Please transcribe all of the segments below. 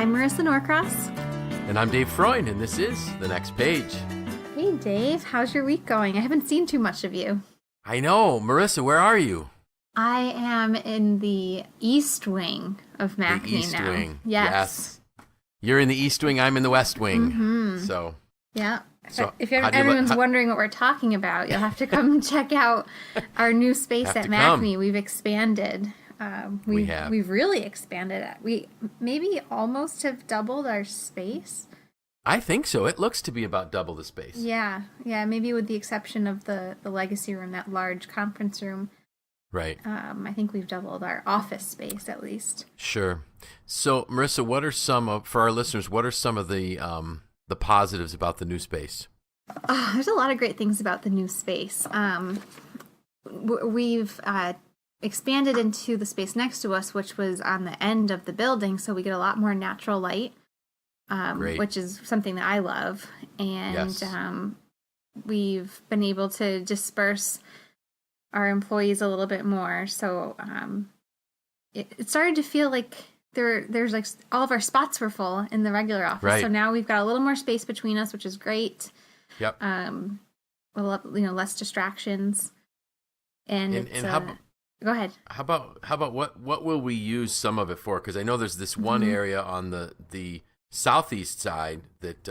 I'm Marisa Norcross. And I'm Dave Freund, and this is The Next Page. Hey, Dave. How's your week going? I haven't seen too much of you. I know. Marisa, where are you? I am in the East Wing of MACNY now. The East Wing. Yes. You're in the East Wing, I'm in the West Wing. Mm-hmm. So, yeah. So if everyone's wondering what we're talking about, you'll have to come check out our new space at MACNY. We've expanded. We have. We've really expanded. We maybe almost have doubled our space. I think so. It looks to be about double the space. Yeah. Maybe with the exception of the legacy room, that large conference room. Right. I think we've doubled our office space at least. Sure. So, Marisa, what are for our listeners, what are some of the positives about the new space? Oh, there's a lot of great things about the new space. We've expanded into the space next to us, which was on the end of the building, so we get a lot more natural light, which is something that I love. And yes. We've been able to disperse our employees a little bit more. So it started to feel like there's like all of our spots were full in the regular office. Right. So now we've got a little more space between us, which is great. Yep. Less distractions. And go ahead. How about what will we use some of it for? Because I know there's this one area on the southeast side that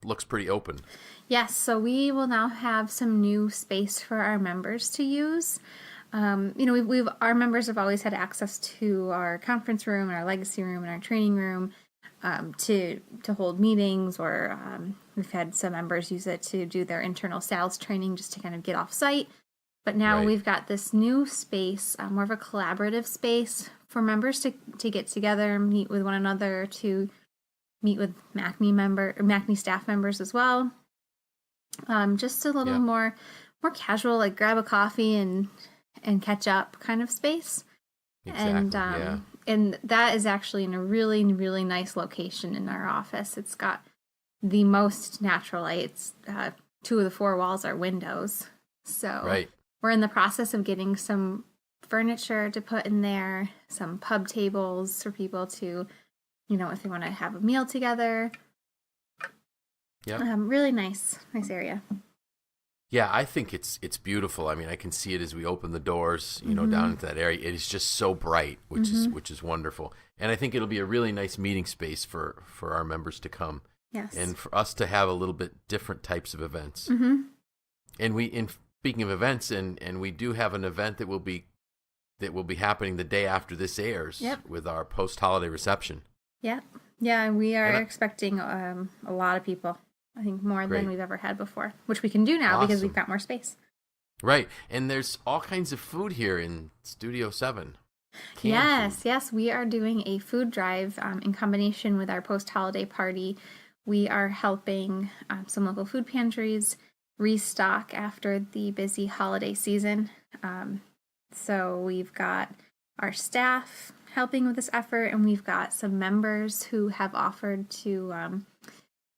looks pretty open. Yes, so we will now have some new space for our members to use. Our members have always had access to our conference room and our legacy room and our training room to hold meetings, or we've had some members use it to do their internal sales training just to kind of get off site. But now we've got this new space, more of a collaborative space for members to get together, meet with one another, to meet with MACNY staff members as well. Just a little more casual, like grab a coffee and catch up kind of space. Exactly. And that is actually in a really, really nice location in our office. It's got the most natural light. It's 2 of the 4 walls are windows. So we're in the process of getting some furniture to put in there, some pub tables for people to, if they want to have a meal together. Yeah. Really nice area. Yeah, I think it's beautiful. I mean, I can see it as we open the doors, down into that area. It is just so bright, which is wonderful. And I think it'll be a really nice meeting space for our members to come. Yes. And for us to have a little bit different types of events. Mm-hmm. And speaking of events, and we do have an event that will be happening the day after this airs with our post-holiday reception. Yep. Yeah, we are expecting a lot of people. I think more than we've ever had before, which we can do now because we've got more space. Right. And there's all kinds of food here in Studio 7. Yes. We are doing a food drive in combination with our post-holiday party. We are helping some local food pantries restock after the busy holiday season. So we've got our staff helping with this effort, and we've got some members who have offered to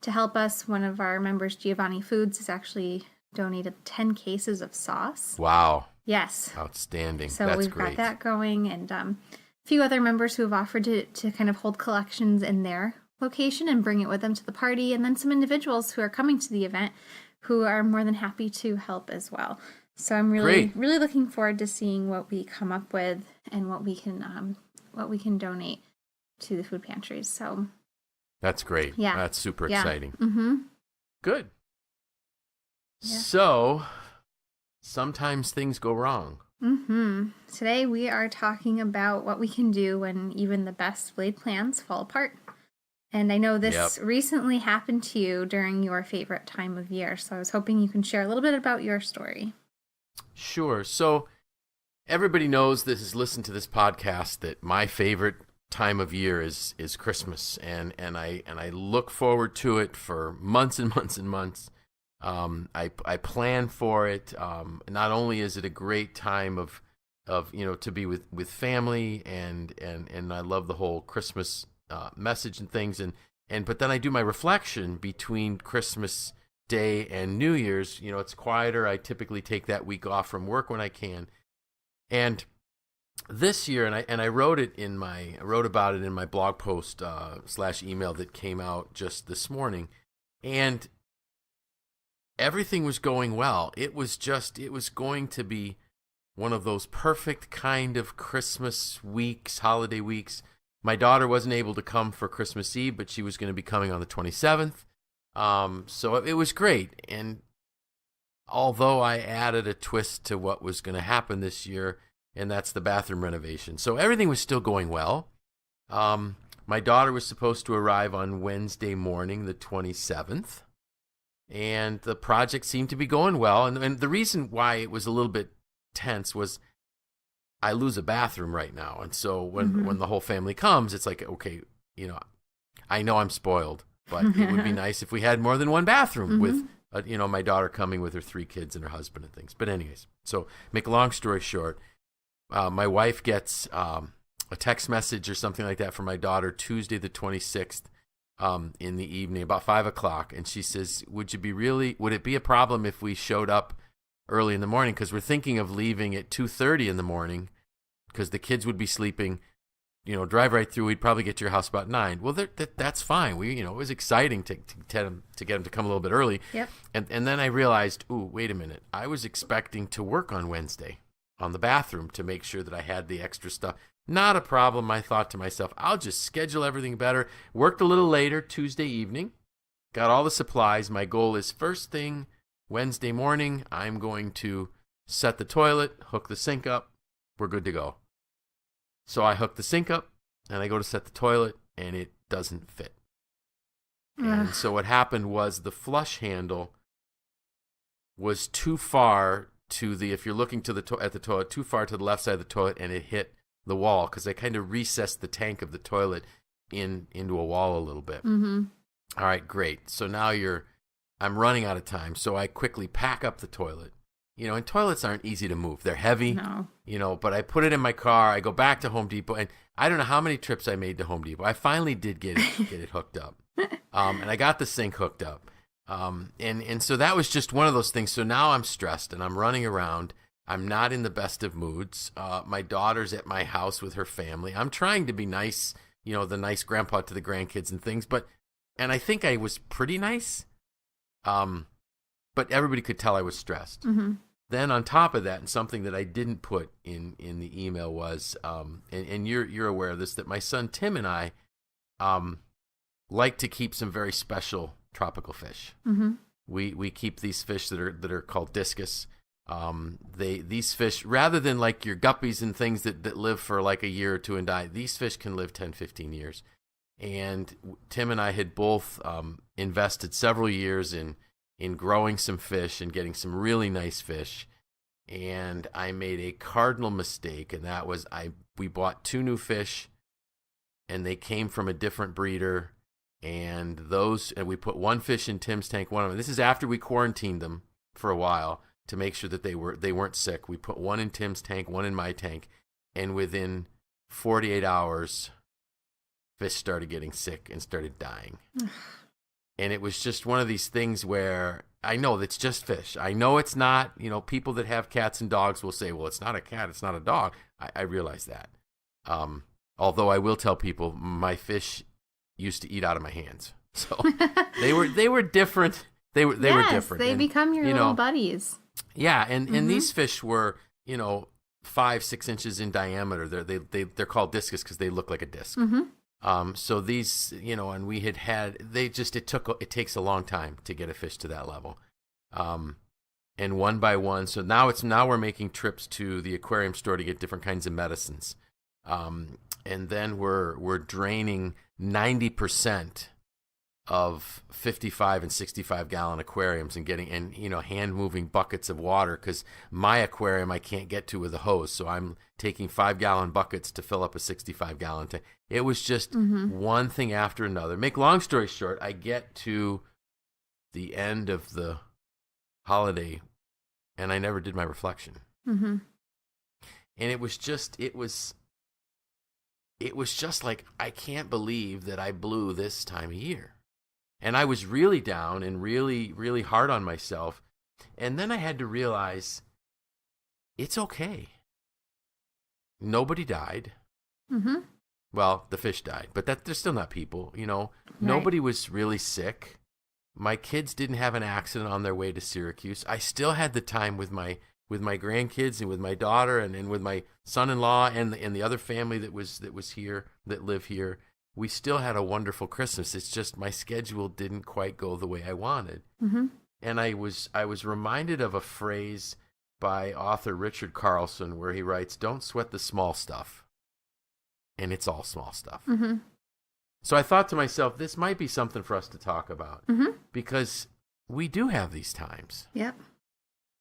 help us. One of our members, Giovanni Foods, has actually donated 10 cases of sauce. Wow. Yes. Outstanding. So That's we've great. got that going, and a few other members who have offered to kind of hold collections in their location and bring it with them to the party, and then some individuals who are coming to the event who are more than happy to help as well. So I'm really looking forward to seeing what we come up with and what we can donate to the food pantries. So that's great. Yeah. That's super exciting. Mm-hmm. Good. Yeah. So sometimes things go wrong. Mm-hmm. Today we are talking about what we can do when even the best laid plans fall apart. And I know this recently happened to you during your favorite time of year, so I was hoping you can share a little bit about your story. Sure. So everybody knows that has listened to this podcast that my favorite time of year is Christmas, and I look forward to it for months and months and months. I plan for it. Not only is it a great time of to be with family, and I love the whole Christmas message and things, but then I do my reflection between Christmas Day and New Year's. It's quieter. I typically take that week off from work when I can, and this year, and I wrote about it in my blog post / email that came out just this morning, and everything was going well. It was going to be one of those perfect kind of Christmas weeks, holiday weeks. My daughter wasn't able to come for Christmas Eve, but she was going to be coming on the 27th. So it was great. And although I added a twist to what was going to happen this year, and that's the bathroom renovation. So everything was still going well. My daughter was supposed to arrive on Wednesday morning, the 27th. And the project seemed to be going well. And the reason why it was a little bit tense was I lose a bathroom right now. And so when the whole family comes, it's like, okay, I know I'm spoiled, but it would be nice if we had more than one bathroom with, my daughter coming with her 3 kids and her husband and things. But anyways, so make a long story short, my wife gets a text message or something like that from my daughter Tuesday the 26th in the evening, about 5 o'clock. And she says, would it be a problem if we showed up early in the morning? Because we're thinking of leaving at 2:30 in the morning because the kids would be sleeping, drive right through. We'd probably get to your house about 9. Well, that's fine. It was exciting to get them to come a little bit early. Yep. And then I realized, wait a minute. I was expecting to work on Wednesday on the bathroom to make sure that I had the extra stuff. Not a problem, I thought to myself. I'll just schedule everything better. Worked a little later Tuesday evening. Got all the supplies. My goal is first thing Wednesday morning, I'm going to set the toilet, hook the sink up. We're good to go. So I hook the sink up, and I go to set the toilet, and it doesn't fit. And so what happened was the flush handle was too far if you're looking to at the toilet, too far to the left side of the toilet, and it hit the wall because I kind of recessed the tank of the toilet into a wall a little bit. Mm-hmm. All right, great. So now I'm running out of time, so I quickly pack up the toilet. And toilets aren't easy to move. They're heavy, but I put it in my car. I go back to Home Depot, and I don't know how many trips I made to Home Depot. I finally did get it hooked up, and I got the sink hooked up. And so that was just one of those things. So now I'm stressed, and I'm running around. I'm not in the best of moods. My daughter's at my house with her family. I'm trying to be nice, the nice grandpa to the grandkids and things, and I think I was pretty nice. But everybody could tell I was stressed. Mm-hmm. Then on top of that, and something that I didn't put in the email was, and you're aware of this, that my son Tim and I like to keep some very special tropical fish. Mm-hmm. We keep these fish that are called discus. These fish, rather than like your guppies and things that live for like a year or two and die, these fish can live 10, 15 years. And Tim and I had both invested several years in growing some fish and getting some really nice fish. And I made a cardinal mistake, and that was we bought 2 new fish, and they came from a different breeder. And we put 1 fish in Tim's tank, one of them. This is after we quarantined them for a while to make sure that they weren't sick. We put 1 in Tim's tank, 1 in my tank, and within 48 hours, fish started getting sick and started dying. And it was just one of these things where I know it's just fish. I know it's not, people that have cats and dogs will say, well, it's not a cat, it's not a dog. I realize that. Although I will tell people my fish used to eat out of my hands. So they were different. They were different. They become your little buddies. Yeah, and these fish were, 5-6 inches in diameter. They're called discus because they look like a disc. Mm-hmm. So these, and we it takes a long time to get a fish to that level. And one by one, so now we're making trips to the aquarium store to get different kinds of medicines. And then we're draining 90% of 55 and 65 gallon aquariums and getting hand moving buckets of water, because my aquarium I can't get to with a hose, so I'm taking 5-gallon buckets to fill up a 65 gallon tank. It was just one thing after another. Make long story short, I get to the end of the holiday and I never did my reflection. Mm-hmm. And it was just like, I can't believe that I blew this time of year. And I was really down and really, really hard on myself. And then I had to realize it's okay. nobody died. Mm-hmm. Well, the fish died, but they're still not people. Right. Nobody was really sick. My kids didn't have an accident on their way to Syracuse. I still had the time with my grandkids and with my daughter and with my son-in-law and the other family that was here, that live here. We still had a wonderful Christmas. It's just my schedule didn't quite go the way I wanted. Mm-hmm. And I was reminded of a phrase by author Richard Carlson where he writes, "Don't sweat the small stuff." And it's all small stuff. Mm-hmm. So I thought to myself, this might be something for us to talk about, Mm-hmm. because we do have these times. Yep.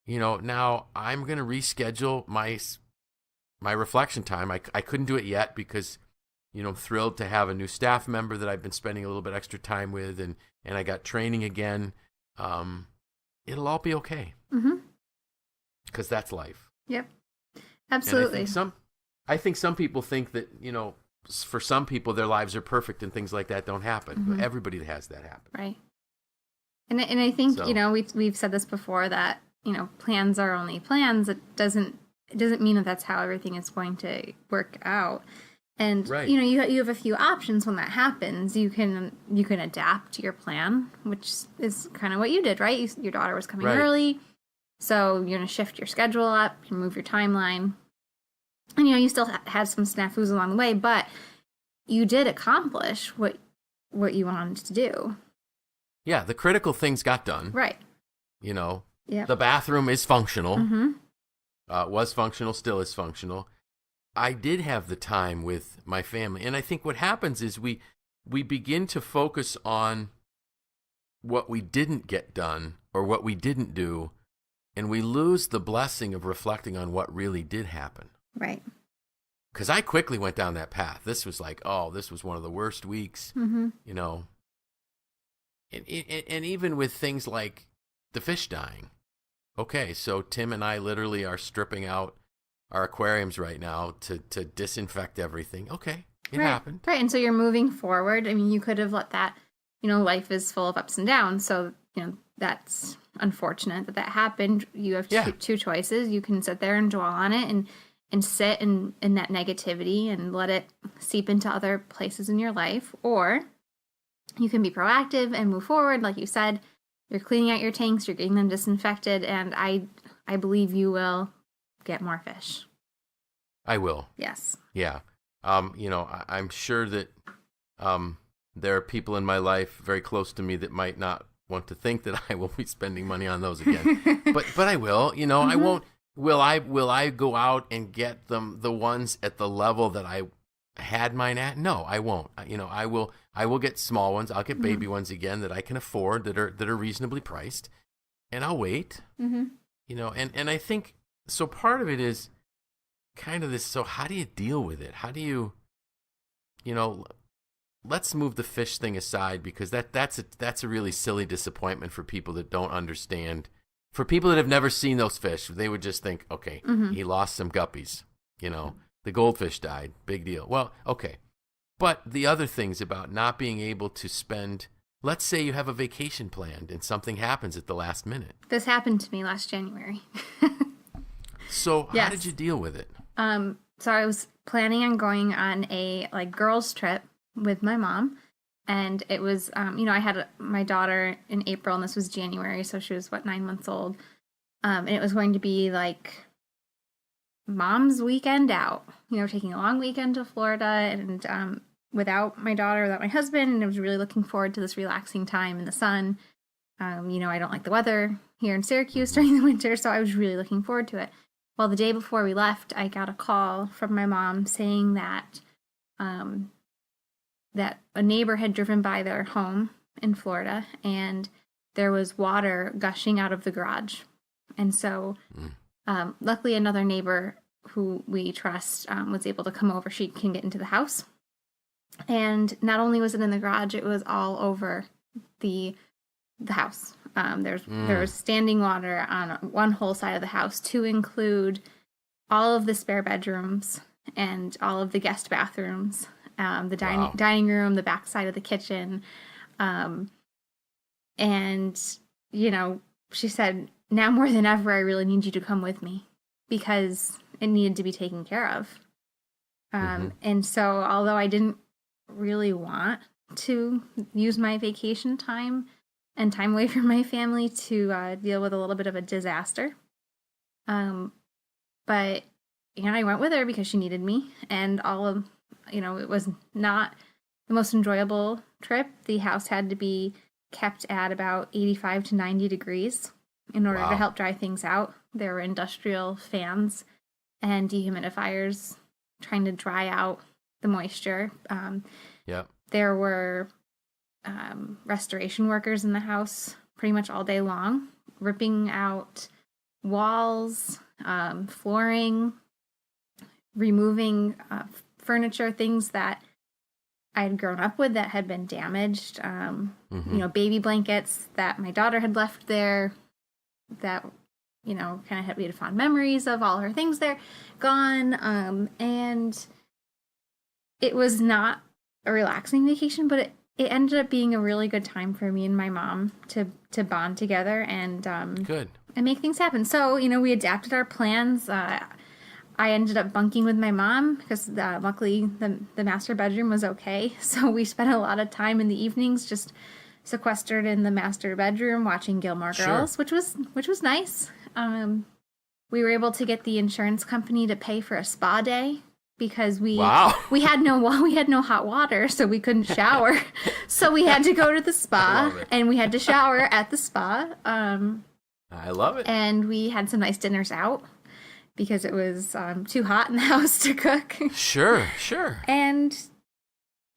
Now I'm going to reschedule my reflection time. I couldn't do it yet because, I'm thrilled to have a new staff member that I've been spending a little bit extra time with, and I got training again. It'll all be okay. Mm-hmm. Because that's life. Yep. Absolutely. And I think some people think that, for some people their lives are perfect and things like that don't happen. Mm-hmm. Everybody has that happen. Right. And I think, So, we've said this before that, plans are only plans. It doesn't mean that that's how everything is going to work out. And, right. you have a few options when that happens. You can adapt your plan, which is kind of what you did, right? Your daughter was coming Right. early. So you're going to shift your schedule up, you move your timeline. And, you still had some snafus along the way, but you did accomplish what you wanted to do. Yeah, the critical things got done. Right. The bathroom is functional. Mm-hmm. Was functional, still is functional. I did have the time with my family. And I think what happens is we begin to focus on what we didn't get done or what we didn't do, and we lose the blessing of reflecting on what really did happen. Right. Because I quickly went down that path. This was like, this was one of the worst weeks, Mm-hmm. And even with things like the fish dying. Okay, so Tim and I literally are stripping out our aquariums right now to disinfect everything. Okay, it happened. Right, and so you're moving forward. I mean, you could have let that, life is full of ups and downs. So, that's unfortunate that happened. You have two choices. You can sit there and dwell on it and sit in that negativity and let it seep into other places in your life. Or you can be proactive and move forward. Like you said, you're cleaning out your tanks, you're getting them disinfected, and I believe you will get more fish. I will. Yes. Yeah. I'm sure that there are people in my life very close to me that might not want to think that I will be spending money on those again. but I will. Mm-hmm. I won't. Will I go out and get the ones at the level that I had mine at? No, I won't. I will get small ones. I'll get Mm-hmm. baby ones again that I can afford, that are reasonably priced, and I'll wait. Mm-hmm. And I think so. Part of it is kind of this. So how do you deal with it? How do you, let's move the fish thing aside, because that's a really silly disappointment for people that don't understand. For people that have never seen those fish, they would just think, okay, Mm-hmm. he lost some guppies. The goldfish died. Big deal. Well, okay. But the other things about not being able to spend, let's say you have a vacation planned and something happens at the last minute. This happened to me last January. So how Yes. did you deal with it? So I was planning on going on a girls trip with my mom, and it was I had my daughter in April, and this was January, so she was 9 months old. And it was going to be like mom's weekend out, taking a long weekend to Florida, and without my daughter, without my husband, and I was really looking forward to this relaxing time in the sun. I don't like the weather here in Syracuse during the winter, so I was really looking forward to it. Well, the day before we left, I got a call from my mom saying that that a neighbor had driven by their home in Florida, and there was water gushing out of the garage. And so luckily another neighbor who we trust was able to come over. She can get into the house. And not only was it in the garage, it was all over the house. There was standing water on one whole side of the house, to include all of the spare bedrooms and all of the guest bathrooms, the dining room, the back side of the kitchen. And, she said, now more than ever, I really need you to come with me, because it needed to be taken care of. And so although I didn't really want to use my vacation time and time away from my family to deal with a little bit of a disaster, but I went with her because she needed me, and all of, it was not the most enjoyable trip. The house had to be kept at about 85 to 90 degrees in order to help dry things out. There were industrial fans and dehumidifiers trying to dry out the moisture. There were restoration workers in the house pretty much all day long, ripping out walls, flooring, removing furniture, things that I had grown up with that had been damaged, baby blankets that my daughter had left there that, kind of we had fond memories of all her things there, gone. And it was not a relaxing vacation, but it ended up being a really good time for me and my mom to bond together and good and make things happen. So, we adapted our plans. I ended up bunking with my mom because luckily the master bedroom was okay. So we spent a lot of time in the evenings just sequestered in the master bedroom watching Gilmore Girls, which was nice. We were able to get the insurance company to pay for a spa day because we had no hot water, so we couldn't shower. So we had to go to the spa and we had to shower at the spa. I love it. And we had some nice dinners out because it was too hot in the house to cook. Sure. And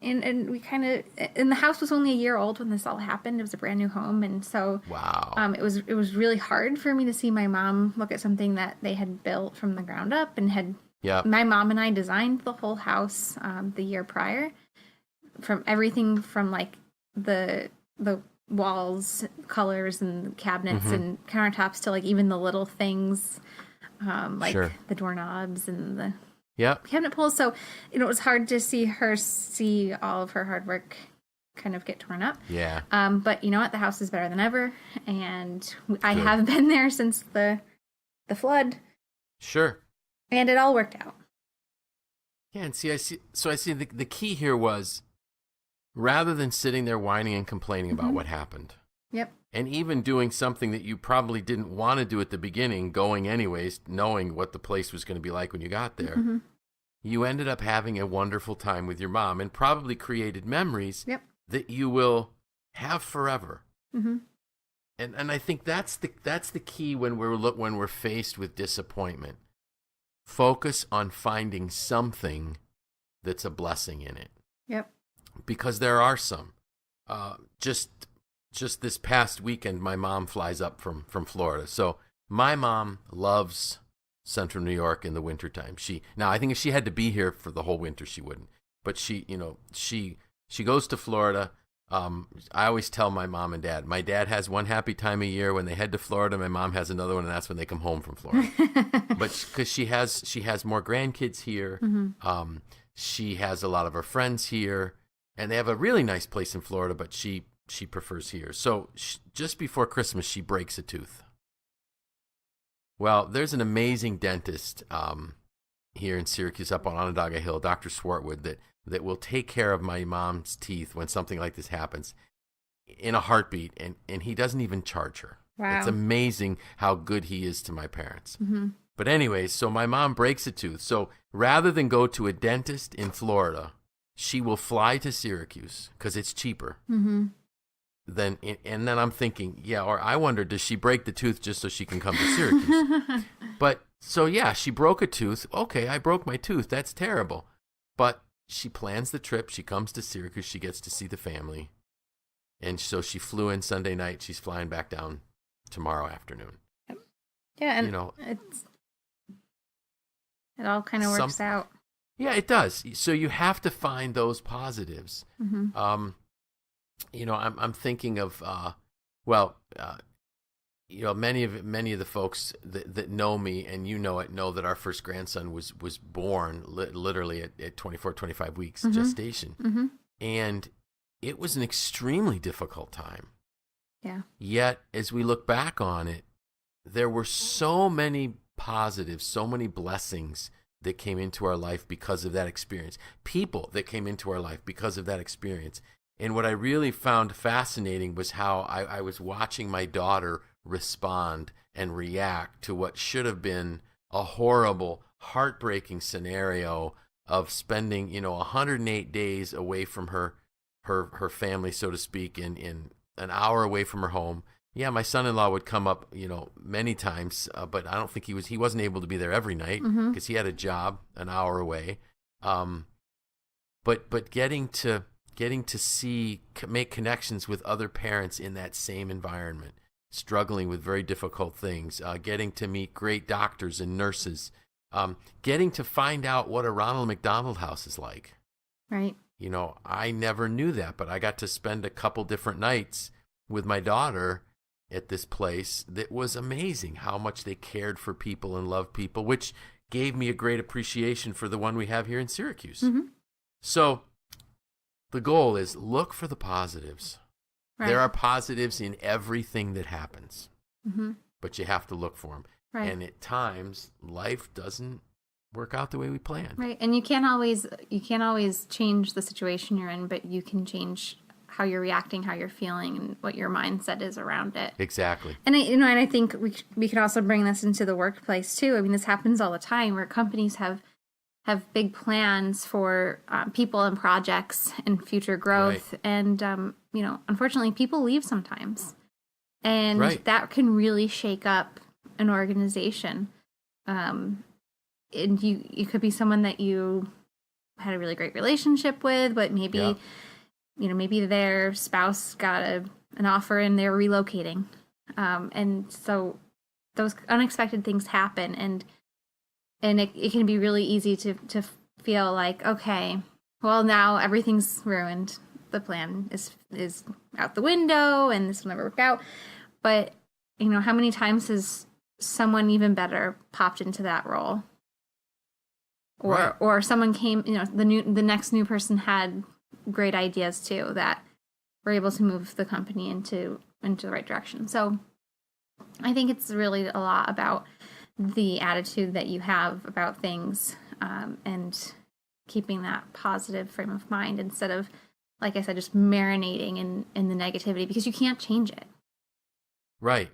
we kind of, and the house was only a year old when this all happened. It was a brand new home, and so it was really hard for me to see my mom look at something that they had built from the ground up and had. My mom and I designed the whole house the year prior, from everything from like the walls, colors, and cabinets and countertops to like even the little things. The doorknobs and the cabinet pulls. So, it was hard to see all of her hard work kind of get torn up. Yeah. But you know what? The house is better than ever. And I have been there since the flood. Sure. And it all worked out. Yeah. And I see the key here was rather than sitting there whining and complaining about what happened. Yep. And even doing something that you probably didn't want to do at the beginning, going anyways, knowing what the place was going to be like when you got there, you ended up having a wonderful time with your mom and probably created memories that you will have forever. And I think that's the key when we're faced with disappointment. Focus on finding something that's a blessing in it. Yep. Because there are some. Just this past weekend, my mom flies up from Florida. So my mom loves Central New York in the wintertime. I think if she had to be here for the whole winter, she wouldn't. But she goes to Florida. I always tell my mom and dad, my dad has one happy time a year when they head to Florida. My mom has another one, and that's when they come home from Florida. But because she has more grandkids here, she has a lot of her friends here, and they have a really nice place in Florida. But she prefers here. So just before Christmas, she breaks a tooth. Well, there's an amazing dentist here in Syracuse up on Onondaga Hill, Dr. Swartwood, that will take care of my mom's teeth when something like this happens in a heartbeat, and he doesn't even charge her. Wow. It's amazing how good he is to my parents. But anyway, so my mom breaks a tooth. So rather than go to a dentist in Florida, she will fly to Syracuse because it's cheaper. And then I'm thinking, or I wonder, does she break the tooth just so she can come to Syracuse? But so she broke a tooth. Okay, I broke my tooth. That's terrible. But she plans the trip. She comes to Syracuse. She gets to see the family. And so she flew in Sunday night. She's flying back down tomorrow afternoon. Yeah, and it all kind of works out. Yeah, it does. So you have to find those positives. I'm thinking of, many of the folks that know me and know that our first grandson was born literally at 24, 25 weeks gestation. And it was an extremely difficult time. Yeah. Yet, as we look back on it, there were so many positives, so many blessings that came into our life because of that experience, people that came into our life because of that experience. And what I really found fascinating was how I was watching my daughter respond and react to what should have been a horrible, heartbreaking scenario of spending, 108 days away from her family, so to speak, in an hour away from her home. Yeah, my son-in-law would come up, many times, but I don't think he wasn't able to be there every night because he had a job an hour away. But getting to make connections with other parents in that same environment, struggling with very difficult things, getting to meet great doctors and nurses, getting to find out what a Ronald McDonald House is like. Right. I never knew that, but I got to spend a couple different nights with my daughter at this place that was amazing how much they cared for people and loved people, which gave me a great appreciation for the one we have here in Syracuse. So the goal is look for the positives. Right. There are positives in everything that happens, but you have to look for them. Right. And at times, life doesn't work out the way we planned. Right. And you can't always change the situation you're in, but you can change how you're reacting, how you're feeling, and what your mindset is around it. Exactly. And I think we could also bring this into the workplace too. I mean, this happens all the time where companies have big plans for people and projects and future growth, right. And unfortunately, people leave sometimes, and right. that can really shake up an organization. And you could be someone that you had a really great relationship with, but maybe. Yeah. Maybe their spouse got an offer and they're relocating. And so those unexpected things happen. And it can be really easy to feel like, okay, well, now everything's ruined. The plan is out the window and this will never work out. But, how many times has someone even better popped into that role? Or someone came, the next new person had great ideas too that were able to move the company into the right direction. So I think it's really a lot about the attitude that you have about things, and keeping that positive frame of mind instead of, like I said, just marinating in the negativity, because you can't change it. Right.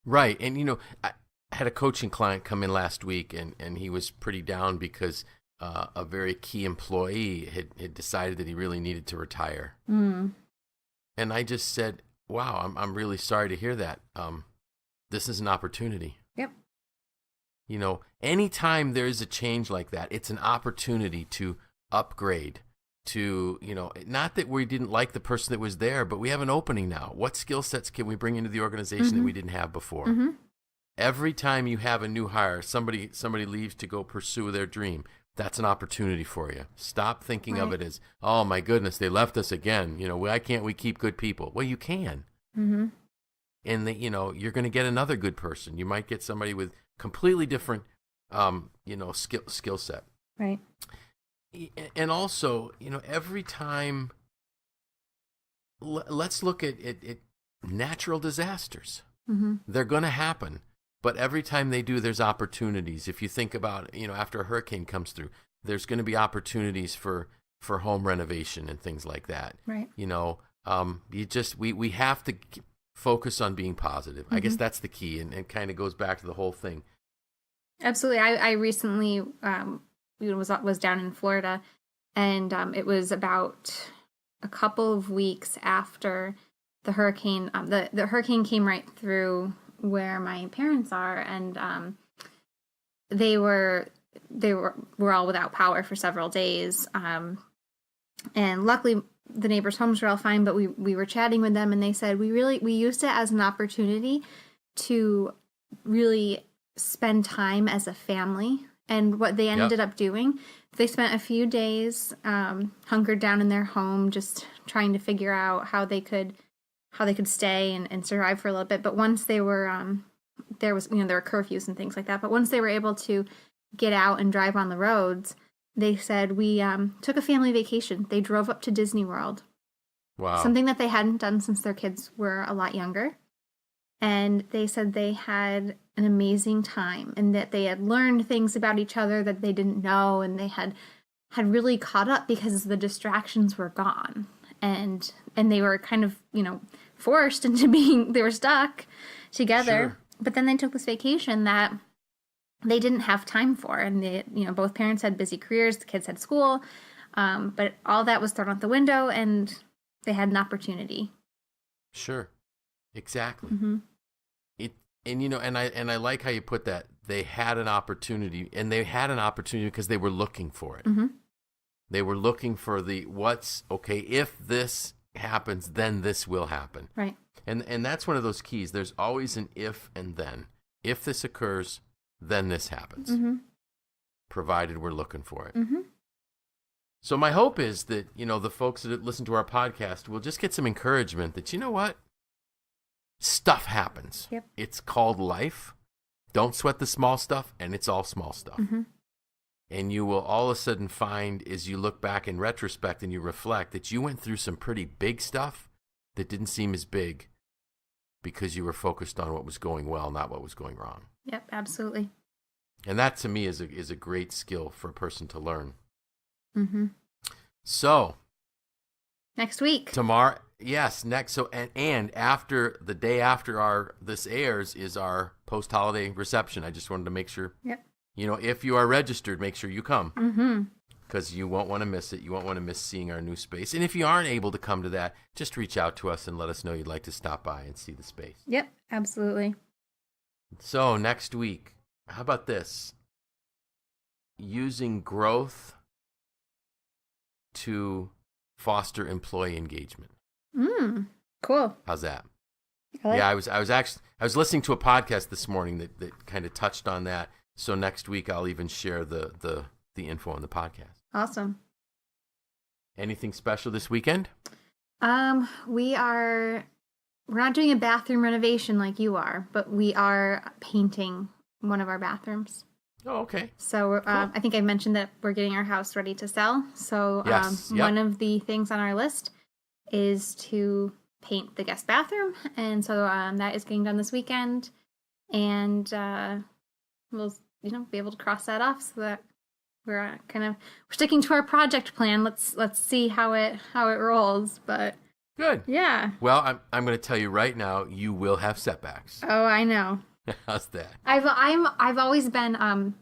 And I had a coaching client come in last week, and he was pretty down because a very key employee had decided that he really needed to retire. And I just said, wow, I'm really sorry to hear that. This is an opportunity. Yep. Anytime there is a change like that, it's an opportunity to upgrade, to, not that we didn't like the person that was there, but we have an opening now. What skill sets can we bring into the organization that we didn't have before? Every time you have a new hire, somebody leaves to go pursue their dream. That's an opportunity for you. Stop thinking of it as, oh my goodness, they left us again. Why can't we keep good people? Well, you can. And you're going to get another good person. You might get somebody with completely different, skill set. Right. And also, every time, let's look at natural disasters. They're going to happen. But every time they do, there's opportunities. If you think about, after a hurricane comes through, there's going to be opportunities for home renovation and things like that. Right. We have to focus on being positive. I guess that's the key, and it kind of goes back to the whole thing. Absolutely. I recently was down in Florida, and it was about a couple of weeks after the hurricane. The hurricane came right through where my parents are, and they were all without power for several days, and luckily the neighbors' homes were all fine, but we were chatting with them, and they said we used it as an opportunity to really spend time as a family. And what they ended up doing, they spent a few days hunkered down in their home, just trying to figure out how they could stay and survive for a little bit. But once they were, there were curfews and things like that. But once they were able to get out and drive on the roads, they said, we took a family vacation. They drove up to Disney World. Wow. Something that they hadn't done since their kids were a lot younger. And they said they had an amazing time and that they had learned things about each other that they didn't know, and they had really caught up because the distractions were gone. And they were kind of, forced into they were stuck together. Sure. But then they took this vacation that they didn't have time for. And both parents had busy careers, the kids had school. But all that was thrown out the window, and they had an opportunity. Sure. Exactly. Mm-hmm. And I like how you put that. They had an opportunity, and they had an opportunity because they were looking for it. Mm-hmm. They were looking for if this happens, then this will happen. Right. And that's one of those keys. There's always an if and then. If this occurs, then this happens. Mm-hmm. Provided we're looking for it. Mm-hmm. So my hope is that, the folks that listen to our podcast will just get some encouragement that, you know what? Stuff happens. Yep. It's called life. Don't sweat the small stuff, and it's all small stuff. Mm-hmm. And you will all of a sudden find, as you look back in retrospect and you reflect, that you went through some pretty big stuff that didn't seem as big because you were focused on what was going well, not what was going wrong. Yep, absolutely. And that, to me, is a great skill for a person to learn. Mm-hmm. So, next week. Tomorrow, yes, next. So, and after the day after this airs is our post-holiday reception. I just wanted to make sure. Yep. If you are registered, make sure you come. Mm-hmm. Because you won't want to miss it. You won't want to miss seeing our new space. And if you aren't able to come to that, just reach out to us and let us know you'd like to stop by and see the space. Yep, absolutely. So next week, how about this? Using growth to foster employee engagement. Cool. How's that? Like yeah, I was listening to a podcast this morning that kind of touched on that. So next week I'll even share the info on the podcast. Awesome. Anything special this weekend? We're not doing a bathroom renovation like you are, but we are painting one of our bathrooms. Oh, okay. So Cool. I think I mentioned that we're getting our house ready to sell. So Yes, yep. One of the things on our list is to paint the guest bathroom. And so that is getting done this weekend. And we'll be able to cross that off so that we're we're sticking to our project plan. Let's see how it rolls. But Good. yeah. Well, I'm going to tell you right now, you will have setbacks. Oh, I know. How's that? I've always been and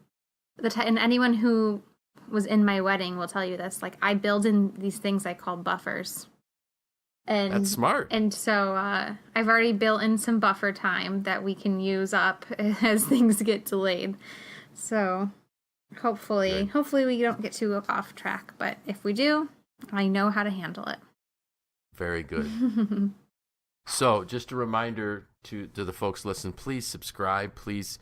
anyone who was in my wedding will tell you this. Like, I build in these things I call buffers. And That's smart. And so I've already built in some buffer time that we can use up as things get delayed. So hopefully we don't get too off track. But if we do, I know how to handle it. Very good. So just a reminder to the folks listening, please subscribe. Please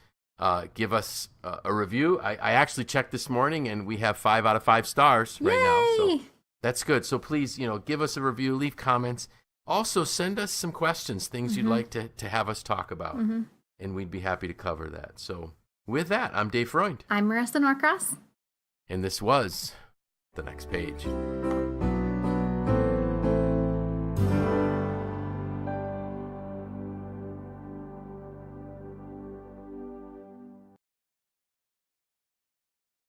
give us a review. I actually checked this morning, and we have 5 out of 5 stars right now. So that's good. So please, give us a review, leave comments. Also, send us some questions, things you'd like to have us talk about, and we'd be happy to cover that. So with that, I'm Dave Freund. I'm Marisa Norcross. And this was The Next Page.